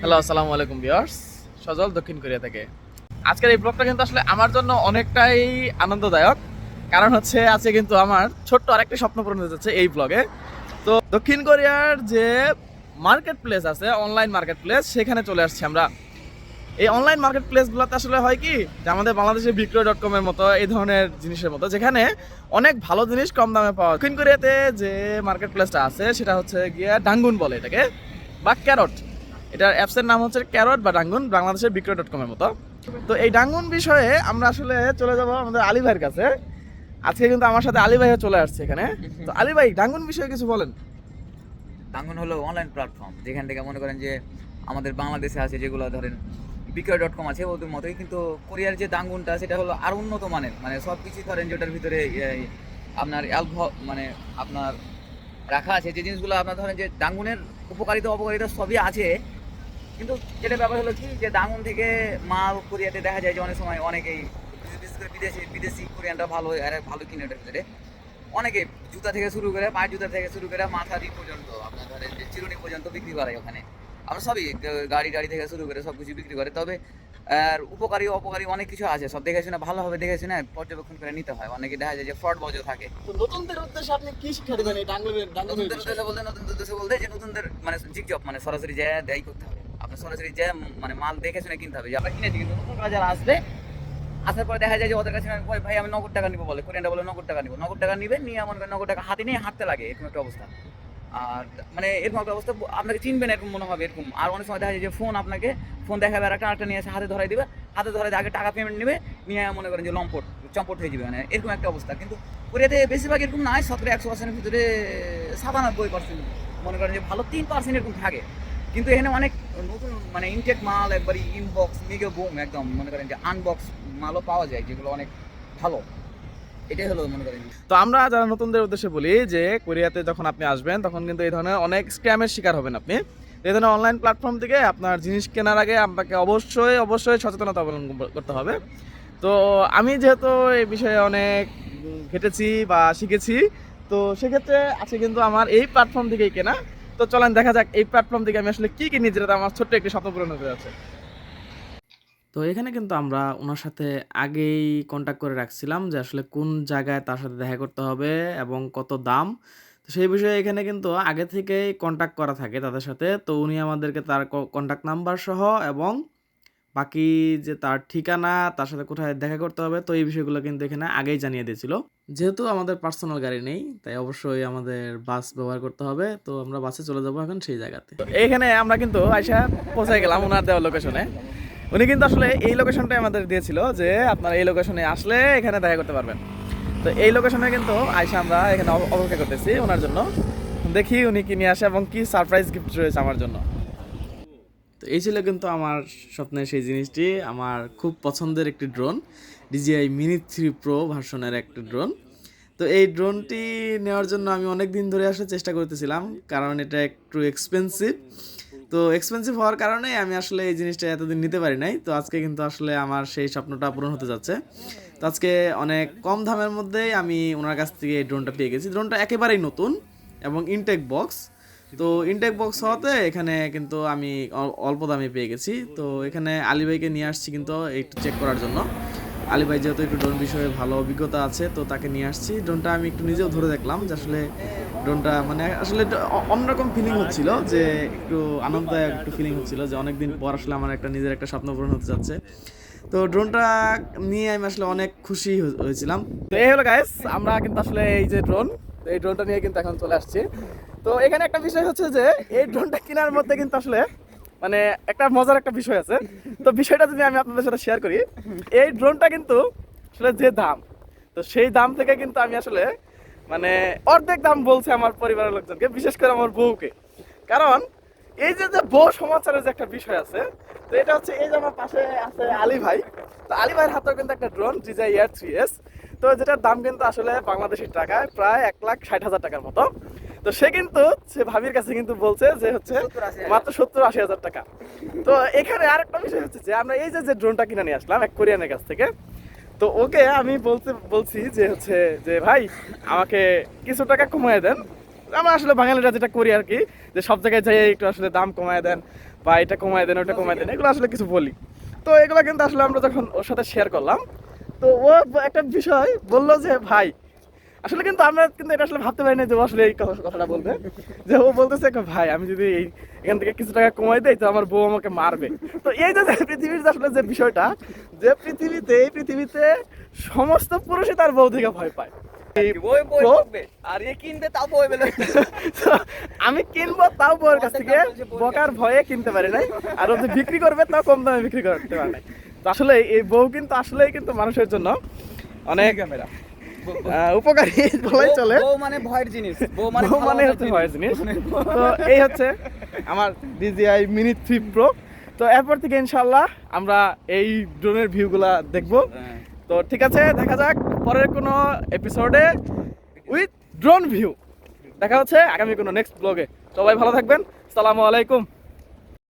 Hello, আসসালামু আলাইকুম viewers. সজল দক্ষিণ কোরিয়া থেকে। আজকের এই ব্লগটা কিন্তু আসলে আমার জন্য অনেকটাই আনন্দদায়ক। কারণ হচ্ছে আজকে কিন্তু আমার ছোট্ট আরেকটি স্বপ্ন পূরণ হতে যাচ্ছে এই ব্লগে। তো দক্ষিণ কোরিয়ার যে মার্কেট প্লেস আছে, অনলাইন মার্কেট প্লেস, সেখানে চলে আসছি আমরা। এই অনলাইন মার্কেট প্লেসগুলোতে আসলে হয় কি যে আমাদের বাংলাদেশের বিক্রয়.com এর মতো এই ধরনের জিনিসের মতো, যেখানে অনেক ভালো জিনিস কম দামে পাওয়া যায়। দক্ষিণ কোরিয়াতে যে মার্কেট প্লেসটা আছে সেটা হচ্ছে গিয়া ডাঙ্গুন বলে এটাকে, বা ক্যারট। এটার অ্যাপসের নাম হচ্ছে ক্যারট বা ডাঙ্গুন, বাংলাদেশের বিক্রয়.com এর মতো। তো এই ডাঙ্গুন বিষয়ে আমরা আসলে চলে যাব আমাদের আলী ভাইয়ের কাছে। আজকে কিন্তু আমার সাথে আলী ভাইও চলে আসছে এখানে। তো আলী ভাই, ডাঙ্গুন বিষয়ে কিছু বলেন। ডাঙ্গন হলো অনলাইন প্ল্যাটফর্ম, যেখান থেকে মনে করেন যে আমাদের বাংলাদেশে আছে যেগুলো ধরেন বিক্রয়.com আছে, ওদের মতোই কিন্তু কোরিয়ার যে ডাঙ্গুনটা সেটা হলো আর উন্নত মানের, মানে সব কিছু ধরেন যেটার ভিতরে আপনার মানে আপনার রাখা আছে যে জিনিসগুলো আপনার ধরেন যে ডাঙ্গুনের উপকারিতা অপকারিতা সবই আছে। কিন্তু যেটা ব্যাপার হলো কি যে ডাঙ্গুন থেকে মাল কোরিয়াতে দেখা যায় যে অনেক সময় অনেকেই বিশেষ করে বিদেশি কোরিয়ানরা ভালো আর ভালো কিনে ওটার ভিতরে অনেকে জুতা থেকে শুরু করে পায়ের জুতা থেকে শুরু করে মাথারি পর্যন্ত আপনার ধরেন যে চিরুনি পর্যন্ত বিক্রি করে ওখানে। আমরা সবই গাড়ি টাড়ি থেকে শুরু করে সব কিছু বিক্রি করে। তবে আর উপকারী অপকারী অনেক কিছু আছে, সব দেখে শুনে ভালোভাবে দেখে শুনে পর্যবেক্ষণ করে নিতে হয়। অনেকে দেখা যায় যে ফ্রড বাজও থাকে। তো নতুনদের উদ্দেশ্যে আপনি কি শিক্ষা দেবেন এই ডাঙ্গুনের নতুনদের উদ্দেশ্যে বলতে যে নতুনদের মানে জিগজব মানে সরাসরি যে দেয় করতে হবে, আপনার সরাসরি যে মানে মাল দেখে শুনে কিনতে হবে। যে আমরা কিনেছি কিন্তু নতুন যারা আসবে, আসার পরে দেখা যায় যে ওদের কাছে ভাই আমি নগদ টাকা নিবো বলে, কোরিয়ানরা বলে নগদ টাকা নিবো, নগদ টাকা নিবে নিয়ে এমন করে নগদ টাকা হাতে নিয়ে হাঁটতে লাগে, এরকম একটা অবস্থা। আর মানে এরকম একটা অবস্থা আপনাকে চিনবেন এরকম মনে হবে এরকম। আর অনেক সময় দেখা যায় যে আপনাকে ফোন দেখাবে আর একটা নিয়ে এসে হাতে ধরাই দিবে, হাতে ধরাই আগে টাকা পেমেন্ট নেবে, নিয়ে মনে করেন যে চম্পট হয়ে যাবে, মানে এরকম একটা অবস্থা। কিন্তু কোরিয়াতে বেশিরভাগ এরকম নয়, 17-100%-এর ভিতরে 97% মনে করেন যে ভালো 3% এরকম থাকে। কিন্তু এখানে অনেক নতুন মানে ইনটেক মাল একবারই ইনবক্স মেগা বুম একদম মনে করেন যে আনবক্স মালও পাওয়া যায় যেগুলো অনেক ভালো। এটাই হলো মনে করেন। তো আমরা যারা নতুনদের উদ্দেশ্যে বলি যে কোরিয়াতে যখন আপনি আসবেন তখন কিন্তু এই ধরনের অনেক স্ক্যামের শিকার হবেন আপনি। এই ধরনের অনলাইন প্ল্যাটফর্ম থেকে আপনার জিনিস কেনার আগে আপনাকে অবশ্যই সচেতনতা অবলম্বন করতে হবে। তো আমি যেহেতু এই বিষয়ে অনেক ঘেটেছি বা শিখেছি, তো সেক্ষেত্রে আজকে কিন্তু আমার এই প্ল্যাটফর্ম থেকেই কেনা। তো চলেন দেখা যাক এই প্ল্যাটফর্ম থেকে আমি আসলে কি কিনি, যেটা আমার ছোট্ট একটি স্বপ্ন পূরণ হতে যাচ্ছে। তো এখানে কিন্তু আমরা ওনার সাথে আগেই কন্ট্যাক্ট করে রাখছিলাম যে আসলে কোন জায়গায় তার সাথে দেখা করতে হবে এবং কত দাম। তো সেই বিষয়ে এখানে কিন্তু আগে থেকেই কন্ট্যাক্ট করা থাকে তাদের সাথে। তো উনি আমাদেরকে তার কন্ট্যাক্ট নাম্বার সহ এবং বাকি যে তার ঠিকানা, তার সাথে কোথায় দেখা করতে হবে, তো এই বিষয়গুলো কিন্তু এখানে আগেই জানিয়ে দিয়েছিল। যেহেতু আমাদের পার্সোনাল গাড়ি নেই, তাই অবশ্যই আমাদের বাস ব্যবহার করতে হবে। তো আমরা বাসে চলে যাবো এখন সেই জায়গাতে। তো এইখানে আমরা কিন্তু আইসা পৌঁছে গেলাম ওনার দেওয়া লোকেশনে। উনি কিন্তু আসলে এই লোকেশনটাই আমাদের দিয়েছিল যে আপনারা এই লোকেশনে আসলে এখানে দেখা করতে পারবেন। তো এই লোকেশনে কিন্তু আইসা আমরা এখানে অপেক্ষা করতেছি ওনার জন্য। দেখি উনি কি নিয়ে আসে এবং কি সারপ্রাইজ গিফট রয়েছে আমার জন্য। তো এই ছিল কিন্তু আমার স্বপ্নের সেই জিনিসটি, আমার খুব পছন্দের একটি ড্রোন, DJI Mini 3 Pro ভার্সনের একটা ড্রোন। তো এই ড্রোনটি নেওয়ার জন্য আমি অনেক দিন ধরে আসলে চেষ্টা করতেছিলাম, কারণ এটা একটু এক্সপেন্সিভ। তো এক্সপেন্সিভ হওয়ার কারণে আমি আসলে এই জিনিসটা এতদিন নিতে পারি নাই। তো আজকে কিন্তু আসলে আমার সেই স্বপ্নটা পূরণ হতে যাচ্ছে। তো আজকে অনেক কম দামের মধ্যেই আমি ওনার কাছ থেকে এই ড্রোনটা পেয়ে গেছি। ড্রোনটা একেবারেই নতুন এবং ইনটেক বক্স। তো ইনটেক বক্স হওয়াতে এখানে কিন্তু আমি অল্প দামে পেয়ে গেছি। তো এখানে আলী ভাইকে নিয়ে আসছি কিন্তু একটু চেক করার জন্য। আলী ভাই যেহেতু একটু ড্রোন বিষয়ে ভালো অভিজ্ঞতা আছে, তো তাকে নিয়ে আসছি। ড্রোনটা আমি একটু নিজেও ধরে দেখলাম যে আসলে ড্রোনটা মানে আসলে অন্যরকম ফিলিং হচ্ছিল, যে একটু আনন্দদায়ক একটু ফিলিং হচ্ছিল যে অনেকদিন পর আসলে আমার একটা নিজের একটা স্বপ্ন পূরণ হতে যাচ্ছে। তো ড্রোনটা নিয়ে আমি আসলে অনেক খুশি হয়েছিলাম। তো এই হলো গাইস, আমরা কিন্তু আসলে এই যে ড্রোন, এই ড্রোনটা নিয়ে কিন্তু এখন চলে আসছি। তো এখানে একটা বিষয় হচ্ছে যে এই ড্রোনটা কেনার মধ্যে কিন্তু আসলে মানে একটা মজার একটা বিষয় আছে। তো বিষয়টা যদি আমি আপনাদের সাথে শেয়ার করি, এই ড্রোনটা কিন্তু আসলে যে দাম, তো সেই দাম থেকে কিন্তু আমি আসলে মানে অর্ধেক দাম বলছে আমার পরিবারের লোকজনকে, বিশেষ করে আমার বউকে। কারণ এই যে যে বউ সমাচারের যে একটা বিষয় আছে, তো এটা হচ্ছে এই যে আমার পাশে আছে আলী ভাই। তো আলী ভাইয়ের হাতেও কিন্তু একটা ড্রোন DJI Air 3S, তো যেটার দাম কিন্তু আসলে বাংলাদেশি টাকায় প্রায় 1,60,000 টাকার মতো। তো সে কিন্তু সে ভাবির কাছে কিন্তু বলছে যে হচ্ছে মাত্র 70-80 হাজার টাকা। তো এখানে আরেকটা বিষয় হচ্ছে যে আমরা এই যে যে ড্রোনটা কিনে নিয়ে আসলাম এক কোরিয়ানের কাছ থেকে। তো ওকে আমি বলছি যে হচ্ছে যে ভাই আমাকে কিছু টাকা কমায় দেন। আমরা আসলে বাঙালিরা যেটা করি আর কি, যে সব জায়গায় যাই একটু আসলে দাম কমায় দেন। বা এটা কমায় দেন ওটা কমায় দেন, এগুলো আসলে কিছু বলি। তো এগুলো কিন্তু আসলে আমরা যখন ওর সাথে শেয়ার করলাম, তো ও একটা বিষয় বললো যে ভাই আসলে কিন্তু আমরা কিন্তু এটা আসলে ভাবতে পারি না যে ও আসলে এই কথাটা বলবে। যে ও বলতেছে ভাই আমি যদি এখান থেকে কিছু টাকা কমাই দেই তো আমার বউ আমাকে মারবে। তো এই যে পৃথিবীর আসলে যে বিষয়টা, যে এই পৃথিবীতে সমস্ত পুরুষই তার বউ থেকে ভয় পায়। আর এ কিনবে তাও বই বেলে তো আমি কিনবো তাও বউয়ের কাছ থেকে বকার ভয়ে কিনতে পারি নাই, আর ও যে বিক্রি করবে তাও কম দামে বিক্রি করতে পারে নাই। তো আসলে এই বউ কিন্তু আসলেই কিন্তু মানুষের জন্য অনেক উপকারী বলাই চলে। বউ মানে ভয়ের জিনিস, বউ মানে বউ মানে হচ্ছে ভয়ের জিনিস। তো এই হচ্ছে আমার DJI Mini 3 Pro। তো এরপর থেকে ইনশাআল্লাহ আমরা এই ড্রোনের ভিউগুলা দেখবো। তো ঠিক আছে, দেখা যাক পরের কোনো এপিসোডে উইথ ড্রোন ভিউ। দেখা হচ্ছে আগামী কোনো নেক্সট ব্লগে। সবাই ভালো থাকবেন, আসসালামু আলাইকুম।